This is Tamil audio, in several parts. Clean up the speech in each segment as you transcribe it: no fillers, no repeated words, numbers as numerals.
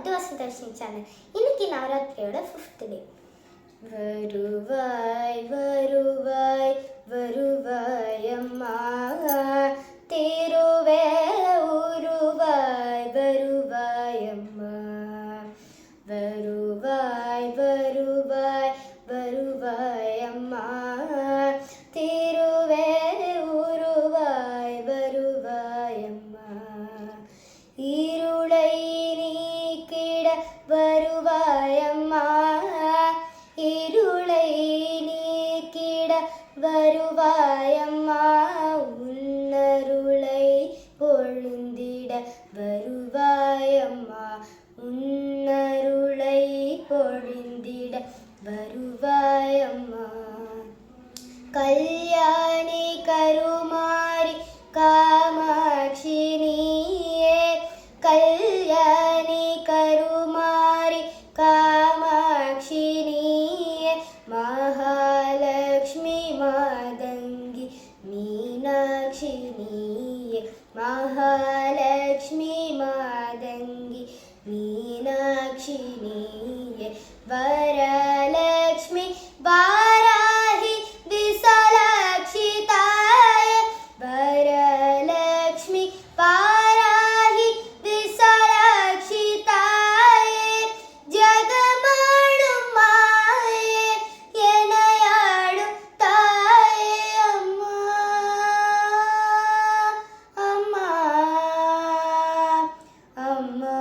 to Vasidharshini channel. இன்னைக்கு நவராத்திரியோட 5th day. வருவாய் வருவாய் வருவாய் அம்மா திருவே உருவாய் வருவாய் அம்மா வருவாய் வருவாய் வருவாய் அம்மா திருவே உருவாய் வருவாய் அம்மா இருளை நீக்கிட வருவாய் அம்மா இருளை நீக்கிட வருவாய் அம்மா உன்னருளை பொழுந்திட வருவாய் அம்மா உன்னருளை பொழுந்திட வருவாய் அம்மா கல்யாணி கருமாரி காமாட்சி நீயே கல்யாணி கருமாரி காமாட்சி நீயே மகாலட்சுமி மாதங்கி மீனாட்சி நீயே மகாலட்சுமி மாதங்கி மீனாட்சி நீயே வரலட்சுமி வாராகி விசாலாட்சி தாயே வரலட்சுமி வாராகி விசாலாட்சி தாயே ஜகமாடும் மாயே எனையாடும் தாயே அம்மா அம்மா அம்மா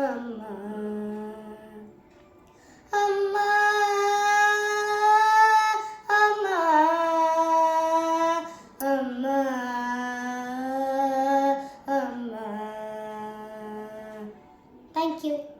அம்மா அம்மா அம்மா அம்மா அம்மா. Thank you.